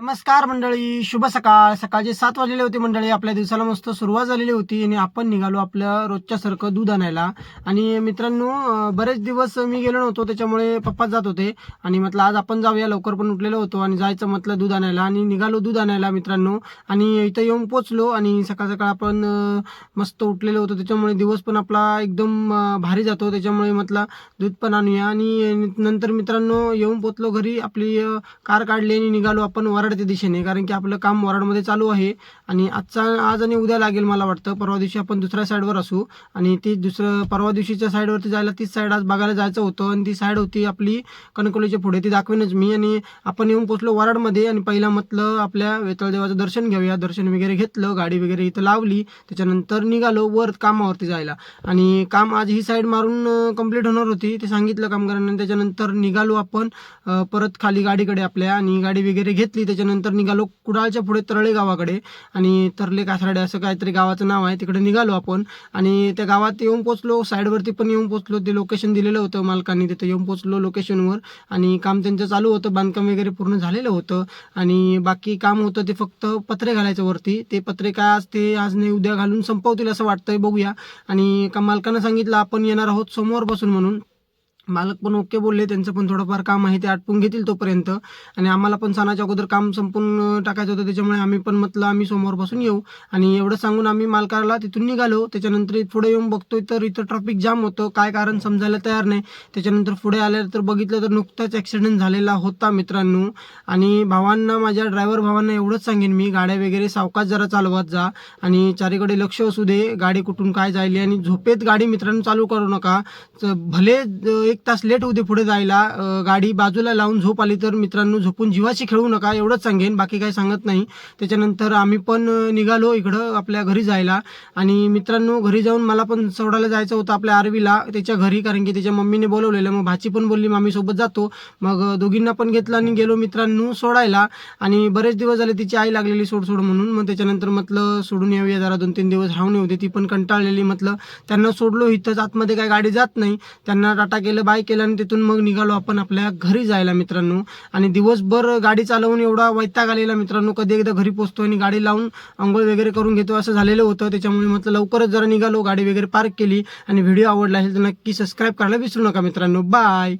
नमस्कार मंडळी, शुभ सकाळ. सकाळचे 7 वाजलेले होते मंडळी. आपल्या दिवसाला मस्त सुरुवात झालेली होती आणि आपण निघालो आपल्या रोजच्या सारखं दूध आणायला. आणि मित्रांनो, बरेच दिवस मी गेलो नव्हतो, त्याच्यामुळे पप्पा जात होते आणि म्हटलं आज आपण जाऊया. लवकर पण उठलेलो होतो आणि जायचं म्हटलं दूध आणायला आणि निघालो दूध आणायला मित्रांनो. आणि इथं येऊन पोचलो आणि सकाळ सकाळ आपण मस्त उठलेलो होतो, त्याच्यामुळे दिवस पण आपला एकदम भारी जातो. त्याच्यामुळे म्हटलं दूध पण आणूया. आणि नंतर मित्रांनो येऊन पोचलो घरी. आपली कार काढली आणि निघालो आपण वराडच्या दिशेने, कारण की आपलं काम वराडमध्ये चालू आहे. आणि आज आणि उद्या लागेल मला वाटतं. परवा दिवशी आपण दुसऱ्या साईडवर असू आणि ती परवा दिवशीच्या साईडवरती जायला तीच साईड आज बघायला जायचं होतं. आणि ती साईड होती आपली कणकवलीच्या पुढे, ती दाखवेनच मी. आणि आपण येऊन पोचलो वराडमध्ये आणि पहिला म्हटलं आपल्या वेताळ देवाचं दर्शन घेऊया. दर्शन वगैरे घेतलं, गाडी वगैरे इथं लावली, त्याच्यानंतर निघालो वर कामावरती जायला. आणि काम आज ही साईड मारून कंप्लीट होणार होती, ते सांगितलं कामगारांना. त्याच्यानंतर निघालो आपण परत खाली गाडीकडे आपल्या, आणि गाडी वगैरे घेतली. त्याच्यानंतर निघालो कुडाळच्या पुढे तरळे गावाकडे, आणि तरले कासराडे असं काहीतरी गावाचं नाव आहे, तिकडे निघालो आपण. आणि त्या गावात येऊन पोचलो, साईडवरती पण येऊन पोचलो. ते लोकेशन दिलेलं होतं मालकांनी, तिथं येऊन पोचलो लोकेशनवर. आणि काम त्यांचं चालू होतं, बांधकाम वगैरे पूर्ण झालेलं होतं. आणि बाकी काम होतं ते फक्त पत्रे घालायचं वरती. ते पत्रे काय आज नाही उद्या घालून संपवतील असं वाटतंय, बघूया. आणि मालकानं सांगितलं आपण येणार आहोत सोमवारपासून म्हणून. मालक पण ओके बोलले, त्यांचं पण थोडंफार काम आहे ते आटपून घेतील तोपर्यंत. आणि आम्हाला पण सणाच्या अगोदर काम संपून टाकायचं होतं, त्याच्यामुळे आम्ही पण म्हटलं आम्ही सोमवारपासून येऊ. आणि एवढं सांगून आम्ही मालकाला तिथून निघालो. त्याच्यानंतर पुढे येऊन बघतोय तर इथं ट्रॅफिक जाम होतं, काय कारण समजायला तयार नाही. त्याच्यानंतर पुढे आल्यावर तर बघितलं तर नुकताच ॲक्सिडेंट झालेला होता मित्रांनो. आणि भावांना, माझ्या ड्रायव्हर भावांना एवढंच सांगेन मी, गाड्या वगैरे सावकाश जरा चालवत जा आणि चारीकडे लक्ष असू दे, गाडी कुठून काय जायली. आणि झोपेत गाडी मित्रांनो चालू करू नका. भले 1 तास लेट होऊ दे पुढे जायला, गाडी बाजूला लावून झोप आली तर मित्रांनो झोपून जीवाशी खेळू नका, एवढंच सांगेन, बाकी काही सांगत नाही. त्याच्यानंतर आम्ही पण निघालो इकडं आपल्या घरी जायला. आणि मित्रांनो घरी जाऊन मला पण सोडायला जायचं होतं आपल्या आरवीला त्याच्या घरी, कारण की त्याच्या मम्मीने बोलवलेलं. मग भाची पण बोलली मामी सोबत जातो, मग दोघींना पण घेतलं आणि गेलो मित्रांनो सोडायला. आणि बरेच दिवस झाले तिची आई लागलेली सोड म्हणून. मग त्याच्यानंतर म्हटलं सोडून येऊया, जरा 2-3 दिवस राहून येऊ दे. ती पण कंटाळलेली. म्हटलं त्यांना सोडलो इथंच, आतमध्ये काय गाडी जात नाही. त्यांना टाटा केलं, बाय केलं, आणि तिथून मग निघालो आपण आपल्या घरी जायला मित्रांनो. आणि दिवसभर गाडी चालवून एवढा वैताग आलेला मित्रांनो, कधी एकदा घरी पोहोचतो आणि गाडी लावून अंघोळ वगैरे करून घेतो असं झालेलं होतं. त्याच्यामुळे म्हटलं लवकरच जरा निघालो, गाडी वगैरे पार्क केली. आणि व्हिडिओ आवडला असेल तर नक्की सबस्क्राईब करायला विसरू नका मित्रांनो. बाय.